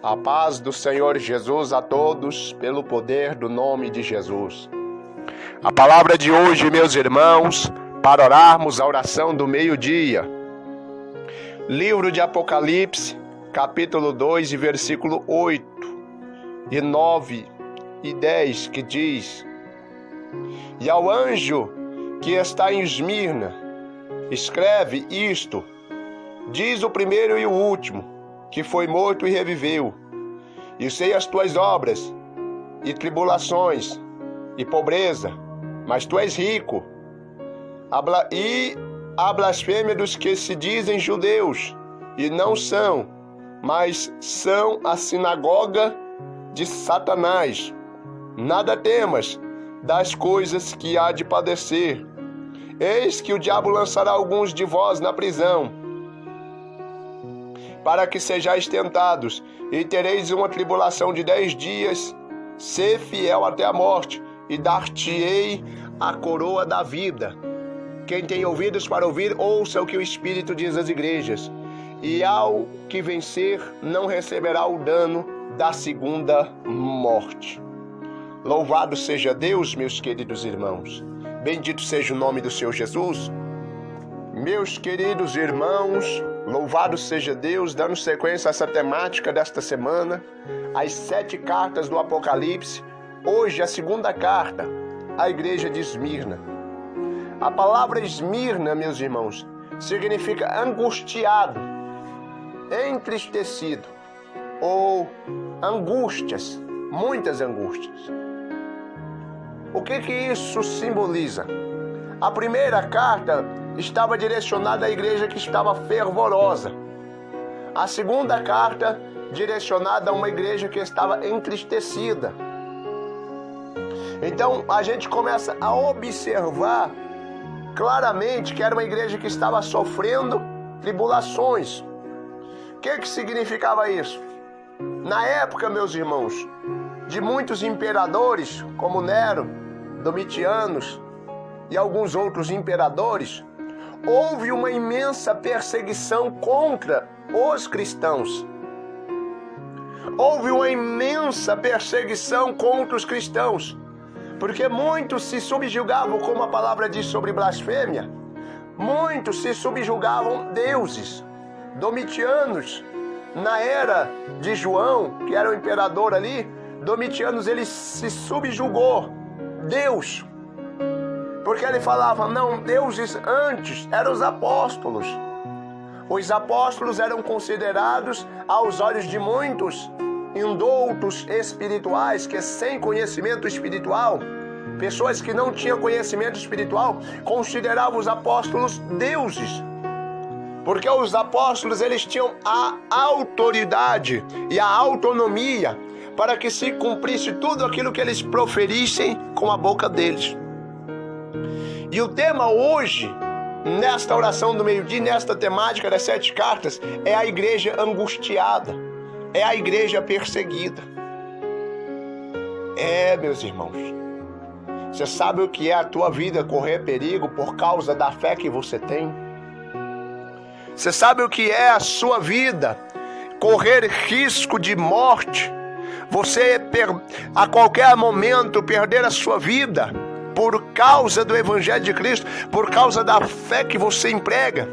A paz do Senhor Jesus a todos, pelo poder do nome de Jesus. A palavra de hoje, meus irmãos, para orarmos a oração do meio-dia. Livro de Apocalipse, capítulo 2, versículo 8, e 9 e 10, que diz: E ao anjo que está em Esmirna, escreve isto, diz o primeiro e o último, que foi morto e reviveu. E sei as tuas obras, e tribulações, e pobreza, mas tu és rico. E a blasfêmia dos que se dizem judeus, e não são, mas são a sinagoga de Satanás. Nada temas das coisas que há de padecer. Eis que o diabo lançará alguns de vós na prisão, para que sejais tentados, e tereis uma tribulação de 10 dias. Sê fiel até a morte, e dar-te-ei a coroa da vida. Quem tem ouvidos para ouvir, ouça o que o Espírito diz às igrejas. E ao que vencer, não receberá o dano da segunda morte. Louvado seja Deus, meus queridos irmãos. Bendito seja o nome do Senhor Jesus. Meus queridos irmãos, louvado seja Deus, dando sequência a essa temática desta semana, as 7 cartas do Apocalipse. Hoje a segunda carta, à igreja de Esmirna. A palavra Esmirna, meus irmãos, significa angustiado, entristecido, ou angústias, muitas angústias. O que isso simboliza? A primeira carta estava direcionada à igreja que estava fervorosa. A segunda carta direcionada a uma igreja que estava entristecida. Então a gente começa a observar claramente que era uma igreja que estava sofrendo tribulações. O que significava isso? Na época, meus irmãos, de muitos imperadores, como Nero, Domitianos e alguns outros imperadores, houve uma imensa perseguição contra os cristãos. Houve uma imensa perseguição contra os cristãos, porque muitos se subjugavam, como a palavra diz sobre blasfêmia, muitos se subjugavam deuses. Domitianos, na era de João, que era o imperador ali, Domitianos, ele se subjugou Deus, porque ele falava, não, deuses antes eram os apóstolos. Os apóstolos eram considerados, aos olhos de muitos, indoutos espirituais, que sem conhecimento espiritual, pessoas que não tinham conhecimento espiritual, consideravam os apóstolos deuses. Porque os apóstolos, eles tinham a autoridade e a autonomia para que se cumprisse tudo aquilo que eles proferissem com a boca deles. E o tema hoje, nesta oração do meio-dia, nesta temática das 7 cartas, é a igreja angustiada, é a igreja perseguida. Meus irmãos, você sabe o que é a tua vida correr perigo por causa da fé que você tem? Você sabe o que é a sua vida correr risco de morte? Você a qualquer momento perder a sua vida por causa do Evangelho de Cristo, por causa da fé que você emprega.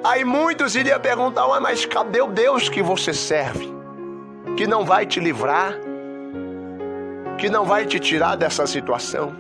Aí muitos iriam perguntar, mas cadê o Deus que você serve? Que não vai te livrar? Que não vai te tirar dessa situação?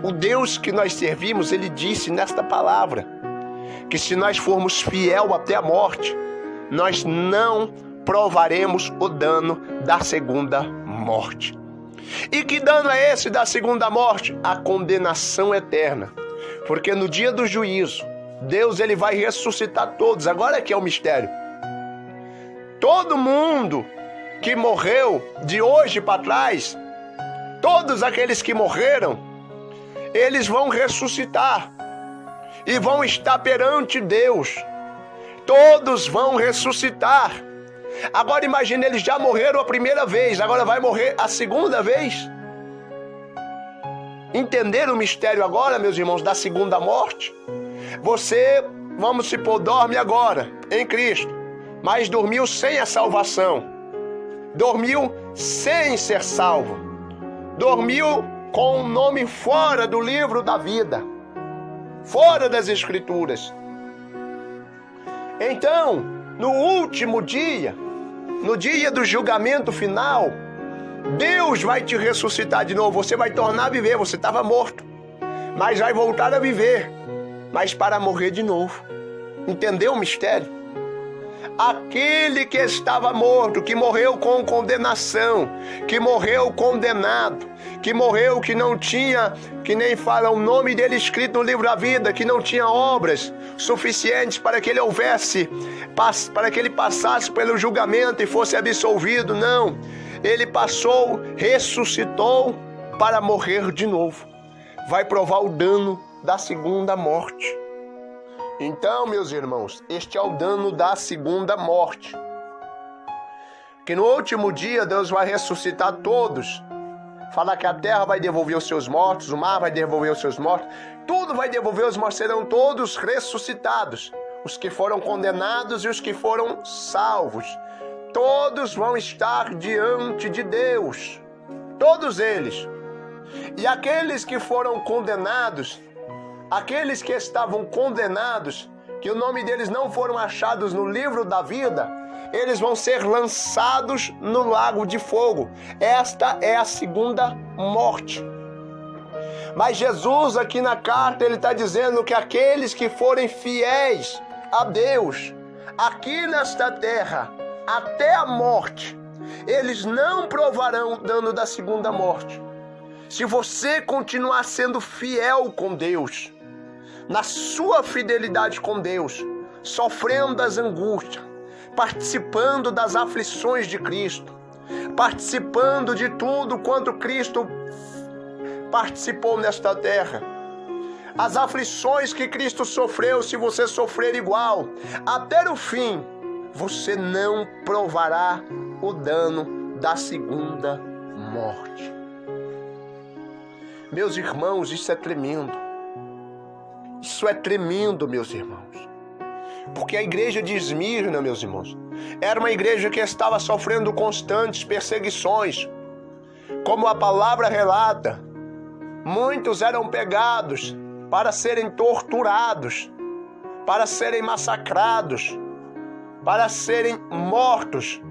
O Deus que nós servimos, ele disse nesta palavra, que se nós formos fiel até a morte, nós não provaremos o dano da segunda morte. E que dano é esse da segunda morte? A condenação eterna. Porque no dia do juízo, Deus, ele vai ressuscitar todos. Agora que é o mistério. Todo mundo que morreu de hoje para trás, todos aqueles que morreram, eles vão ressuscitar e vão estar perante Deus. Todos vão ressuscitar. Agora imagine, eles já morreram a primeira vez, agora vai morrer a segunda vez. Entenderam o mistério agora, meus irmãos, da segunda morte? Você, vamos supor, dorme agora em Cristo, mas dormiu sem a salvação. dormiu sem ser salvo, dormiu com o nome fora do livro da vida, fora das Escrituras. Então, no último dia, no dia do julgamento final, Deus vai te ressuscitar de novo. Você vai tornar a viver. Você estava morto, mas vai voltar a viver, mas para morrer de novo. Entendeu o mistério? Aquele que estava morto, que morreu com condenação, que morreu condenado, que morreu que não tinha, que nem fala o nome dele escrito no livro da vida, que não tinha obras suficientes para que ele para que ele passasse pelo julgamento e fosse absolvido. Não, ele passou, ressuscitou para morrer de novo. Vai provar o dano da segunda morte. Então, meus irmãos, este é o dano da segunda morte. Que no último dia Deus vai ressuscitar todos. Fala que a terra vai devolver os seus mortos, o mar vai devolver os seus mortos, tudo vai devolver os mortos, serão todos ressuscitados. Os que foram condenados e os que foram salvos. Todos vão estar diante de Deus. Todos eles. E aqueles que foram condenados, aqueles que estavam condenados, que o nome deles não foram achados no livro da vida, eles vão ser lançados no lago de fogo. Esta é a segunda morte. Mas Jesus aqui na carta, ele está dizendo que aqueles que forem fiéis a Deus, aqui nesta terra, até a morte, eles não provarão o dano da segunda morte. Se você continuar sendo fiel com Deus, na sua fidelidade com Deus, sofrendo das angústias, participando das aflições de Cristo, participando de tudo quanto Cristo participou nesta terra, as aflições que Cristo sofreu, se você sofrer igual, até o fim, você não provará o dano da segunda morte. Meus irmãos, isso é tremendo. Isso é tremendo, meus irmãos. Porque a igreja de Esmirna, meus irmãos, era uma igreja que estava sofrendo constantes perseguições. Como a palavra relata, muitos eram pegados para serem torturados, para serem massacrados, para serem mortos.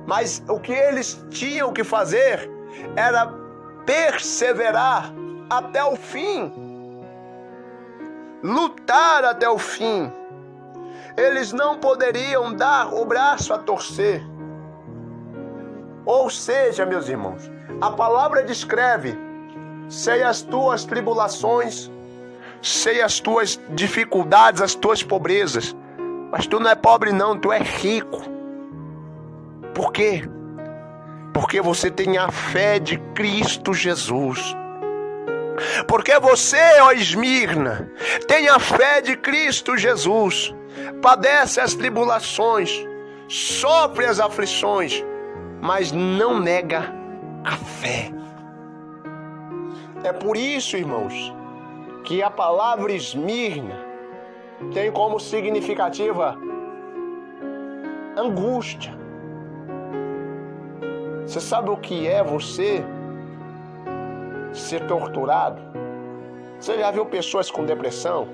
Mas o que eles tinham que fazer era perseverar até o fim, lutar até o fim. Eles não poderiam dar o braço a torcer. Ou seja, meus irmãos, a palavra descreve: sei as tuas tribulações, sei as tuas dificuldades, as tuas pobrezas, mas tu não é pobre não, tu é rico. Por quê? Porque você tem a fé de Cristo Jesus. Porque você, ó Esmirna, tem a fé de Cristo Jesus, padece as tribulações, sofre as aflições, mas não nega a fé. É por isso, irmãos, que a palavra Esmirna tem como significativa angústia. Você sabe o que é você ser torturado? Você já viu pessoas com depressão?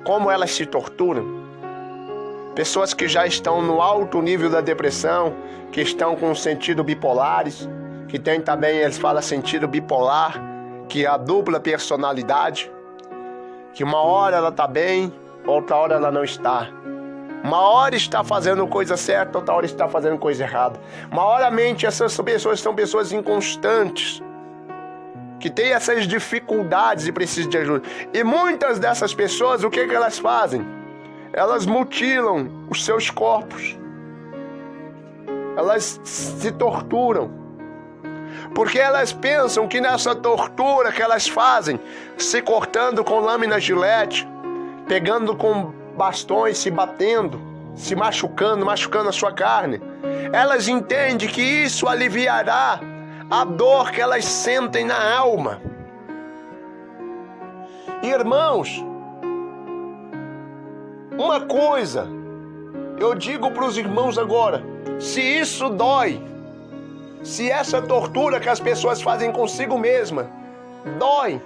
Como elas se torturam? Pessoas que já estão no alto nível da depressão, que estão com sentido bipolares, que tem também, eles falam sentido bipolar, que é a dupla personalidade, que uma hora ela está bem, outra hora ela não está. Uma hora está fazendo coisa certa, outra hora está fazendo coisa errada. Uma hora a mente, essas pessoas são pessoas inconstantes, que têm essas dificuldades e precisam de ajuda. E muitas dessas pessoas, o que elas fazem? Elas mutilam os seus corpos. Elas se torturam. Porque elas pensam que nessa tortura que elas fazem, se cortando com lâminas de Gillette, pegando com bastões, se batendo, se machucando a sua carne, elas entendem que isso aliviará a dor que elas sentem na alma. Irmãos, uma coisa Eu digo para os irmãos agora, se isso dói, se essa tortura que as pessoas fazem consigo mesma dói,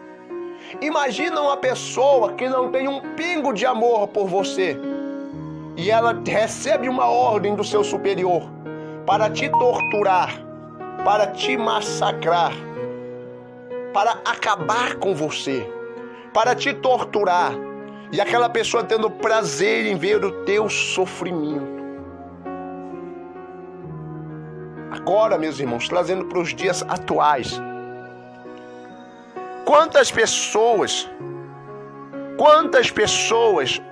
imagina uma pessoa que não tem um pingo de amor por você e ela recebe uma ordem do seu superior para te torturar, para te massacrar, para acabar com você, para te torturar, e aquela pessoa tendo prazer em ver o teu sofrimento. Agora, meus irmãos, trazendo para os dias atuais, quantas pessoas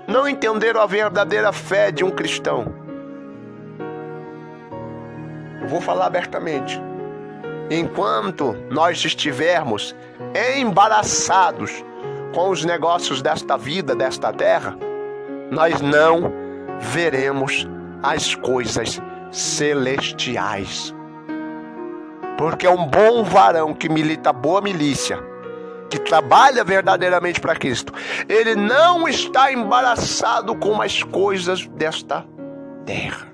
não entenderam a verdadeira fé de um cristão? Eu vou falar abertamente. Enquanto nós estivermos embaraçados com os negócios desta vida, desta terra, nós não veremos as coisas celestiais. Porque um bom varão que milita boa milícia, que trabalha verdadeiramente para Cristo, ele não está embaraçado com as coisas desta terra,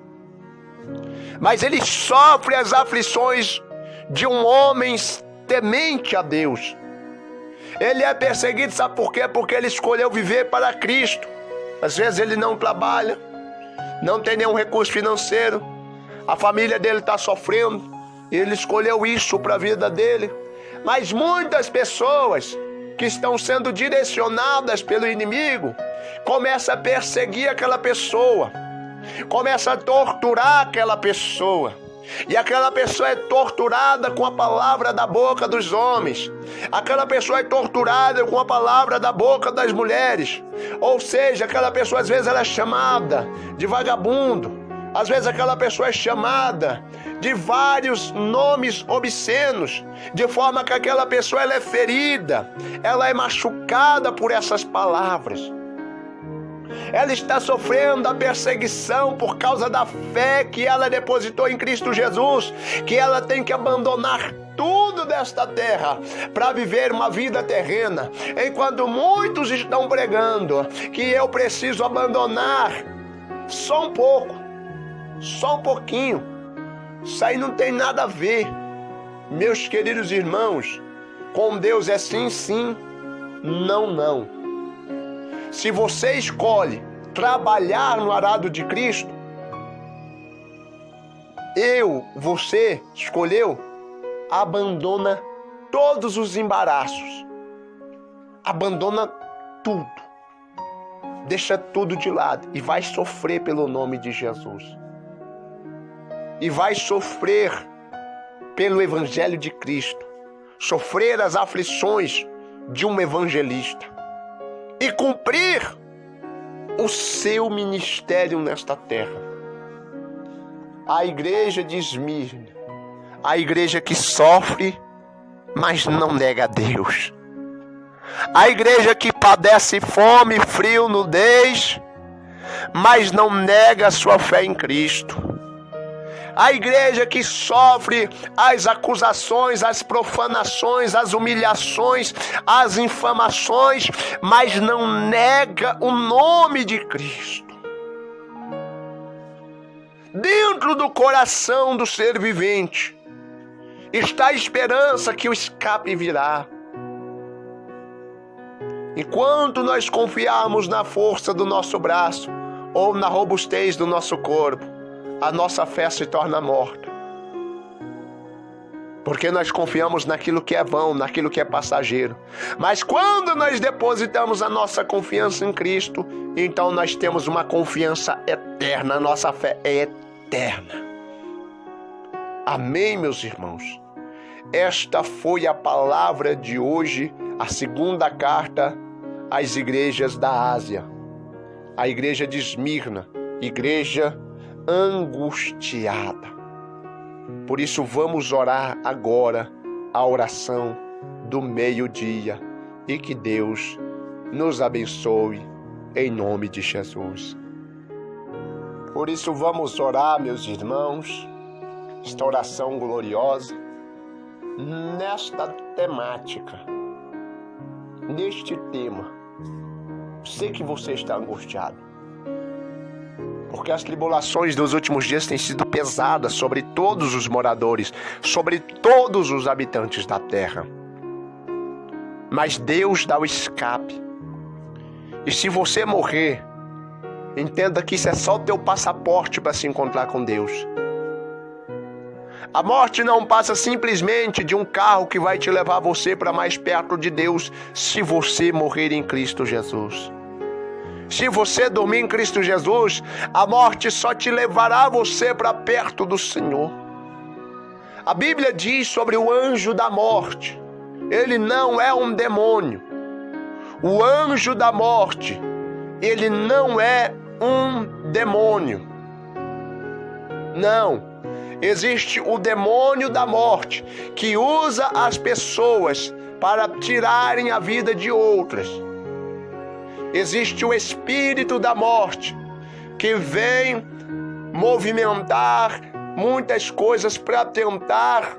mas ele sofre as aflições de um homem temente a Deus. Ele é perseguido, sabe por quê? Porque ele escolheu viver para Cristo. Às vezes ele não trabalha, não tem nenhum recurso financeiro, a família dele está sofrendo, ele escolheu isso para a vida dele. Mas muitas pessoas que estão sendo direcionadas pelo inimigo começam a perseguir aquela pessoa, começam a torturar aquela pessoa. E aquela pessoa é torturada com a palavra da boca dos homens. Aquela pessoa é torturada com a palavra da boca das mulheres. Ou seja, aquela pessoa às vezes ela é chamada de vagabundo. Às vezes aquela pessoa é chamada de vários nomes obscenos, de forma que aquela pessoa ela é ferida, ela é machucada por essas palavras. Ela está sofrendo a perseguição por causa da fé que ela depositou em Cristo Jesus, que ela tem que abandonar tudo desta terra para viver uma vida terrena, enquanto muitos estão pregando que eu preciso abandonar só um pouco, só um pouquinho. Isso aí não tem nada a ver, meus queridos irmãos. Com Deus é sim, sim, não, não. Se você escolhe trabalhar no arado de Cristo, você escolheu, abandona todos os embaraços, abandona tudo, deixa tudo de lado e vai sofrer pelo nome de Jesus. E vai sofrer pelo Evangelho de Cristo, sofrer as aflições de um evangelista e cumprir o seu ministério nesta terra. A igreja de Esmirna, a igreja que sofre, mas não nega a Deus. A igreja que padece fome, frio, nudez, mas não nega a sua fé em Cristo. A igreja que sofre as acusações, as profanações, as humilhações, as infamações, mas não nega o nome de Cristo. Dentro do coração do ser vivente está a esperança que o escape virá. Enquanto nós confiarmos na força do nosso braço ou na robustez do nosso corpo, a nossa fé se torna morta. Porque nós confiamos naquilo que é vão, naquilo que é passageiro. Mas quando nós depositamos a nossa confiança em Cristo, então nós temos uma confiança eterna, a nossa fé é eterna. Amém, meus irmãos? Esta foi a palavra de hoje, a segunda carta às igrejas da Ásia. A igreja de Esmirna, igreja angustiada. Por isso vamos orar agora a oração do meio-dia e que Deus nos abençoe em nome de Jesus. Por isso vamos orar, meus irmãos, esta oração gloriosa nesta temática, neste tema. Sei que você está angustiado. porque as tribulações dos últimos dias têm sido pesadas sobre todos os moradores, sobre todos os habitantes da terra. Mas Deus dá o escape. E se você morrer, entenda que isso é só o teu passaporte para se encontrar com Deus. A morte não passa simplesmente de um carro que vai te levar você para mais perto de Deus se você morrer em Cristo Jesus. Se você dormir em Cristo Jesus, a morte só te levará você para perto do Senhor. A Bíblia diz sobre o anjo da morte. Ele não é um demônio. O anjo da morte, ele não é um demônio. Não. Existe o demônio da morte, que usa as pessoas para tirarem a vida de outras. Existe o espírito da morte, que vem movimentar muitas coisas para tentar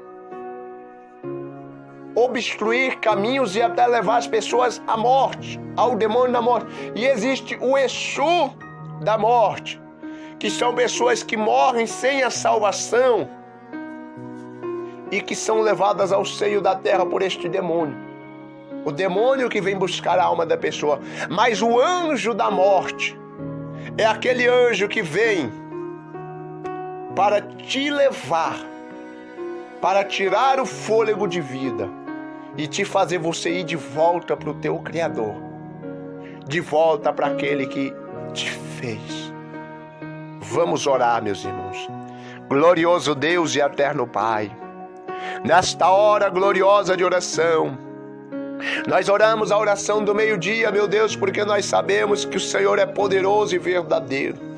obstruir caminhos e até levar as pessoas à morte, ao demônio da morte. E existe o Exu da morte, que são pessoas que morrem sem a salvação e que são levadas ao seio da terra por este demônio. O demônio que vem buscar a alma da pessoa. Mas o anjo da morte é aquele anjo que vem para te levar, para tirar o fôlego de vida e te fazer você ir de volta para o teu Criador, de volta para aquele que te fez. Vamos orar, meus irmãos. Glorioso Deus e eterno Pai, nesta hora gloriosa de oração, nós oramos a oração do meio-dia, meu Deus, porque nós sabemos que o Senhor é poderoso e verdadeiro.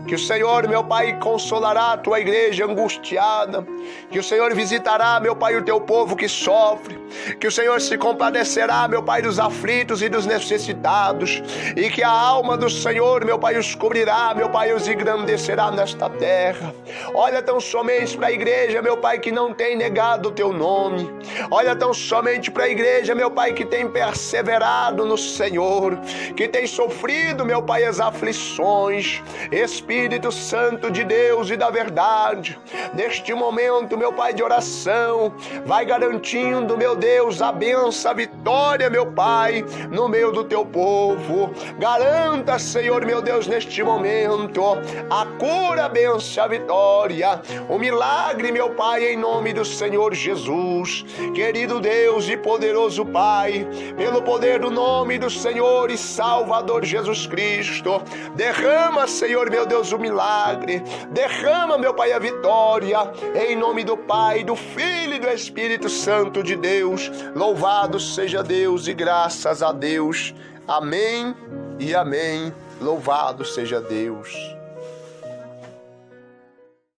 Que o Senhor, meu Pai, consolará a tua igreja angustiada. Que o Senhor visitará, meu Pai, o teu povo que sofre. Que o Senhor se compadecerá, meu Pai, dos aflitos e dos necessitados. E que a alma do Senhor, meu Pai, os cobrirá, meu Pai, os engrandecerá nesta terra. Olha tão somente para a igreja, meu Pai, que não tem negado o teu nome. Olha tão somente para a igreja, meu Pai, que tem perseverado no Senhor. Que tem sofrido, meu Pai, as aflições. Espírito Santo de Deus e da verdade, neste momento, meu Pai, de oração, vai garantindo, meu Deus, a bênção, a vitória, meu Pai, no meio do teu povo. Garanta, Senhor, meu Deus, neste momento, a cura, a bênção, a vitória, o milagre, meu Pai, em nome do Senhor Jesus. Querido Deus e poderoso Pai, pelo poder do nome do Senhor e Salvador Jesus Cristo, derrama, Senhor, meu Deus, o milagre, derrama, meu Pai, a vitória, em nome do Pai, do Filho e do Espírito Santo de Deus. Louvado seja Deus e graças a Deus. Amém e amém. Louvado seja Deus.